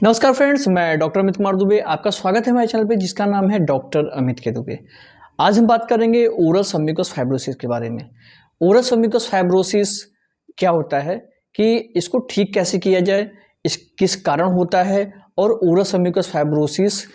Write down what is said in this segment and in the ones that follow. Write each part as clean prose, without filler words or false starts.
नमस्कार फ्रेंड्स, मैं डॉक्टर अमित कुमार दुबे। आपका स्वागत है हमारे चैनल पे जिसका नाम है डॉक्टर अमित के दुबे। आज हम बात करेंगे ओरल सबम्यूकस फाइब्रोसिस के बारे में। ओरल सबम्यूकस फाइब्रोसिस क्या होता है, कि इसको ठीक कैसे किया जाए, इस किस कारण होता है, और ओरल सबम्यूकस फाइब्रोसिस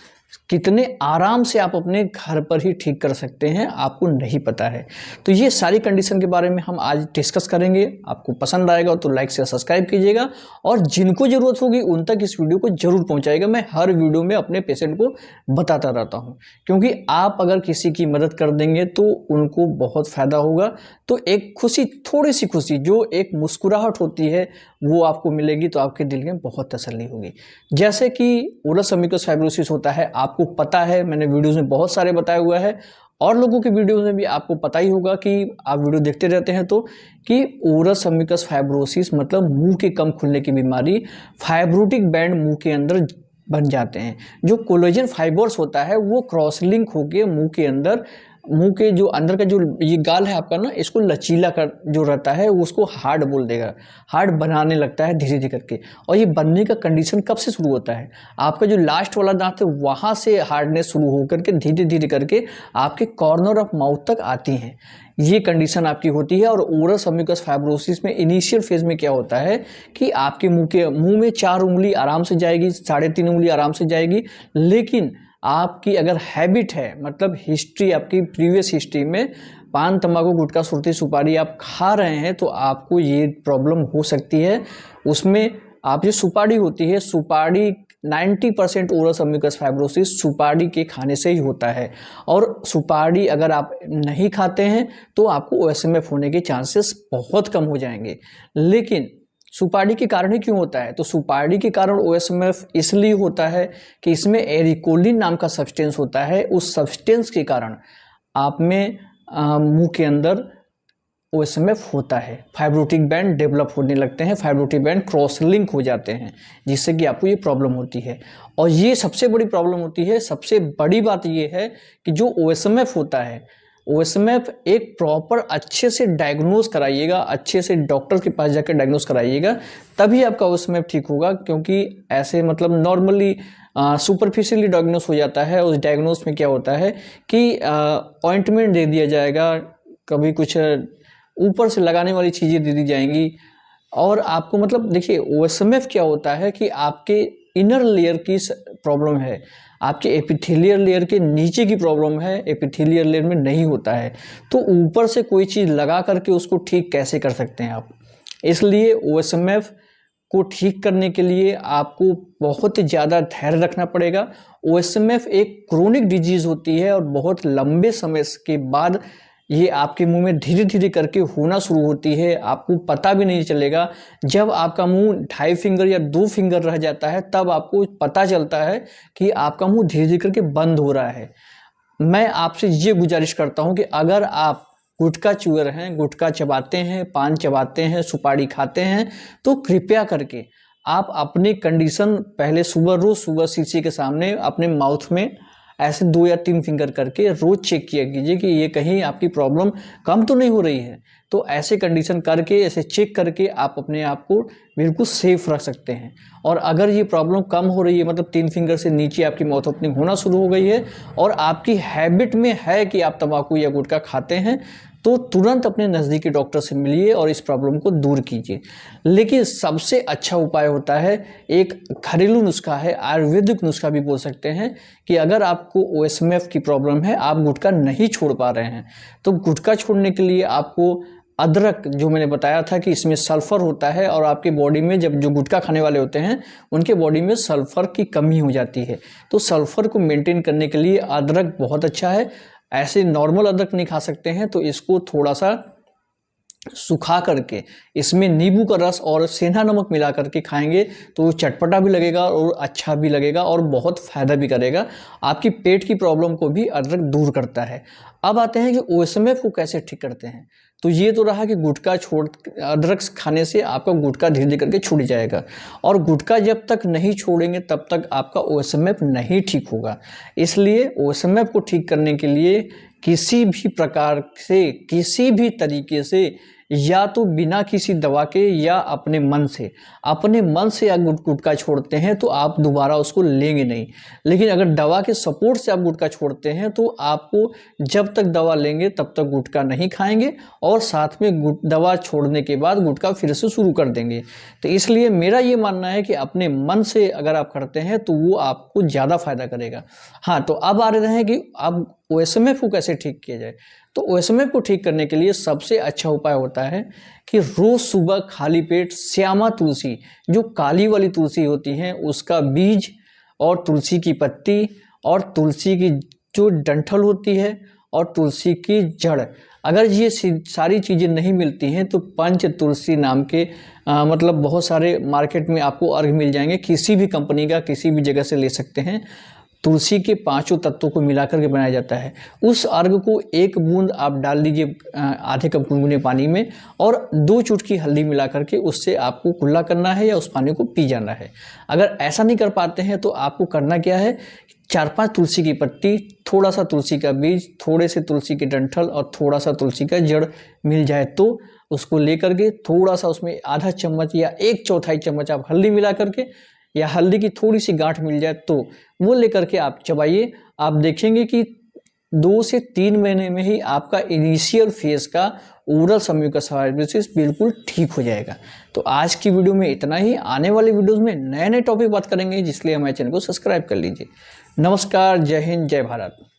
कितने आराम से आप अपने घर पर ही ठीक कर सकते हैं, आपको नहीं पता है। तो ये सारी कंडीशन के बारे में हम आज डिस्कस करेंगे। आपको पसंद आएगा तो लाइक से सब्सक्राइब कीजिएगा, और जिनको ज़रूरत होगी उन तक इस वीडियो को जरूर पहुंचाइएगा। मैं हर वीडियो में अपने पेशेंट को बताता रहता हूं, क्योंकि आप अगर किसी की मदद कर देंगे तो उनको बहुत फ़ायदा होगा। तो एक खुशी, थोड़ी सी खुशी, जो एक मुस्कुराहट होती है वो आपको मिलेगी, तो आपके दिल में बहुत तसल्ली होगी। जैसे कि ओरल सबम्यूकस फाइब्रोसिस होता है, आपको पता है, मैंने वीडियोज़ में बहुत सारे बताया हुआ है, और लोगों के वीडियोज़ में भी आपको पता ही होगा कि आप वीडियो देखते रहते हैं तो, कि ओरल सबम्यूकस फाइब्रोसिस मतलब मुंह के कम खुलने की बीमारी। फाइब्रोटिक बैंड मुंह के अंदर बन जाते हैं। जो कोलेजन फाइबर्स होता है वो क्रॉस लिंक होके मुंह के अंदर, मुंह के जो अंदर का जो ये गाल है आपका ना, इसको लचीला कर जो रहता है उसको हार्ड बोल देगा, हार्ड बनाने लगता है धीरे धीरे करके। और ये बनने का कंडीशन कब से शुरू होता है, आपका जो लास्ट वाला दांत है वहाँ से हार्डनेस शुरू होकर के धीरे धीरे करके आपके कॉर्नर ऑफ माउथ तक आती हैं। ये कंडीशन आपकी होती है। और ओरल सबम्यूकस फाइब्रोसिस में इनिशियल फेज में क्या होता है कि आपके मुंह में 4 उंगली आराम से जाएगी, 3.5 उंगली आराम से जाएगी। लेकिन आपकी अगर हैबिट है, मतलब हिस्ट्री, आपकी प्रीवियस हिस्ट्री में पान, तंबाकू, गुटखा, सुरती, सुपारी आप खा रहे हैं, तो आपको ये प्रॉब्लम हो सकती है। उसमें आप जो सुपारी होती है, सुपारी 90% ओरल सबम्यूकस फाइब्रोसिस सुपारी के खाने से ही होता है। और सुपारी अगर आप नहीं खाते हैं तो आपको ओएसएमएफ होने के चांसेस बहुत कम हो जाएंगे। लेकिन सुपारी के कारण ही क्यों होता है, तो सुपारी के कारण ओएसएमएफ इसलिए होता है कि इसमें एरिकोलिन नाम का सब्सटेंस होता है। उस सब्सटेंस के कारण आप में मुंह के अंदर ओएसएमएफ होता है, फाइब्रोटिक बैंड डेवलप होने लगते हैं, फाइब्रोटिक बैंड क्रॉस लिंक हो जाते हैं, जिससे कि आपको ये प्रॉब्लम होती है। और ये सबसे बड़ी प्रॉब्लम होती है। सबसे बड़ी बात ये है कि जो ओएसएमएफ होता है, ओएसएमएफ एक प्रॉपर अच्छे से डायग्नोज कराइएगा, अच्छे से डॉक्टर के पास जाकर डायग्नोज कराइएगा, तभी आपका ओएसएमएफ ठीक होगा। क्योंकि ऐसे मतलब नॉर्मली सुपरफिशियली डायग्नोज हो जाता है। उस डायग्नोज में क्या होता है कि ऑइंटमेंट दे दिया जाएगा, कभी कुछ ऊपर से लगाने वाली चीज़ें दे दी जाएंगी। और आपको मतलब देखिए, ओएसएमएफ क्या होता है कि आपके इनर लेयर की प्रॉब्लम है, आपके एपिथेलियल लेयर के नीचे की प्रॉब्लम है, एपिथेलियल लेयर में नहीं होता है। तो ऊपर से कोई चीज़ लगा करके उसको ठीक कैसे कर सकते हैं आप। इसलिए ओएसएमएफ को ठीक करने के लिए आपको बहुत ही ज़्यादा धैर्य रखना पड़ेगा। ओएसएमएफ एक क्रोनिक डिजीज़ होती है, और बहुत लंबे समय के बाद ये आपके मुंह में धीरे धीरे करके होना शुरू होती है। आपको पता भी नहीं चलेगा। जब आपका मुंह 2.5 फिंगर या 2 फिंगर रह जाता है, तब आपको पता चलता है कि आपका मुंह धीरे धीरे करके बंद हो रहा है। मैं आपसे ये गुजारिश करता हूँ कि अगर आप गुटखा चूअर हैं, गुटखा चबाते हैं, पान चबाते हैं, सुपारी खाते हैं, तो कृपया करके आप अपनी कंडीशन पहले रोज़ सुबह शीशे के सामने अपने माउथ में ऐसे 2 या 3 फिंगर करके रोज़ चेक किया कीजिए कि ये कहीं आपकी प्रॉब्लम कम तो नहीं हो रही है। तो ऐसे कंडीशन करके, ऐसे चेक करके आप अपने आप को बिल्कुल सेफ रख सकते हैं। और अगर ये प्रॉब्लम कम हो रही है, मतलब 3 फिंगर से नीचे आपकी माउथ ओपनिंग होना शुरू हो गई है, और आपकी हैबिट में है कि आप तंबाकू या गुटखा खाते हैं, तो तुरंत अपने नज़दीकी डॉक्टर से मिलिए और इस प्रॉब्लम को दूर कीजिए। लेकिन सबसे अच्छा उपाय होता है, एक घरेलू नुस्खा है, आयुर्वेदिक नुस्खा भी बोल सकते हैं, कि अगर आपको ओएसएमएफ की प्रॉब्लम है, आप गुटखा नहीं छोड़ पा रहे हैं, तो गुटखा छोड़ने के लिए आपको अदरक, जो मैंने बताया था कि इसमें सल्फ़र होता है, और आपके बॉडी में जब जो गुटखा खाने वाले होते हैं उनके बॉडी में सल्फ़र की कमी हो जाती है, तो सल्फ़र को मेंटेन करने के लिए अदरक बहुत अच्छा है। ऐसे नॉर्मल अदरक नहीं खा सकते हैं, तो इसको थोड़ा सा सुखा करके इसमें नींबू का रस और सेंधा नमक मिला करके खाएंगे, तो चटपटा भी लगेगा और अच्छा भी लगेगा, और बहुत फ़ायदा भी करेगा। आपकी पेट की प्रॉब्लम को भी अदरक दूर करता है। अब आते हैं कि ओएसएमएफ को कैसे ठीक करते हैं। तो ये तो रहा कि गुटखा अदरक खाने से आपका गुटखा धीरे धीरे करके छूट जाएगा, और गुटखा जब तक नहीं छोड़ेंगे तब तक आपका ओएसएमएफ नहीं ठीक होगा। इसलिए ओएसएमएफ को ठीक करने के लिए किसी भी प्रकार से, किसी भी तरीके से या तो बिना किसी दवा के या अपने मन से आप गुटखा छोड़ते हैं तो आप दोबारा उसको लेंगे नहीं। लेकिन अगर दवा के सपोर्ट से आप गुटखा छोड़ते हैं तो आपको जब तक दवा लेंगे तब तक गुटखा नहीं खाएंगे और साथ में दवा छोड़ने के बाद गुटखा फिर से शुरू कर देंगे। तो इसलिए मेरा ये मानना है कि अपने मन से अगर आप करते हैं तो वो आपको ज़्यादा फायदा करेगा। हाँ, तो अब आ रहे हैं कि अब OSMF को कैसे ठीक किया जाए। तो OSMF को ठीक करने के लिए सबसे अच्छा उपाय होता है कि रोज़ सुबह खाली पेट श्यामा तुलसी, जो काली वाली तुलसी होती है, उसका बीज और तुलसी की पत्ती और तुलसी की जो डंठल होती है और तुलसी की जड़, अगर ये सारी चीज़ें नहीं मिलती हैं तो पंच तुलसी नाम के मतलब बहुत सारे मार्केट में आपको अर्घ मिल जाएंगे, किसी भी कंपनी का किसी भी जगह से ले सकते हैं। तुलसी के 5 तत्वों को मिलाकर के बनाया जाता है। उस अर्घ को 1 बूंद आप डाल दीजिए आधे कप गुनगुने पानी में और 2 चुटकी हल्दी मिला करके उससे आपको कुल्ला करना है या उस पानी को पी जाना है। अगर ऐसा नहीं कर पाते हैं तो आपको करना क्या है, 4-5 तुलसी की पत्ती, थोड़ा सा तुलसी का बीज, थोड़े से तुलसी के डंठल और थोड़ा सा तुलसी का जड़ मिल जाए तो उसको लेकर के थोड़ा सा उसमें आधा चम्मच या 1/4 चम्मच आप हल्दी मिला करके या हल्दी की थोड़ी सी गांठ मिल जाए तो वो लेकर के आप चबाइए। आप देखेंगे कि 2 से 3 महीने में ही आपका इनिशियल फेज का ओरल सम्यूकस फाइब्रोसिस बिल्कुल ठीक हो जाएगा। तो आज की वीडियो में इतना ही। आने वाली वीडियोस में नए नए टॉपिक बात करेंगे, जिसलिए हमारे चैनल को सब्सक्राइब कर लीजिए। नमस्कार, जय हिंद, जय भारत।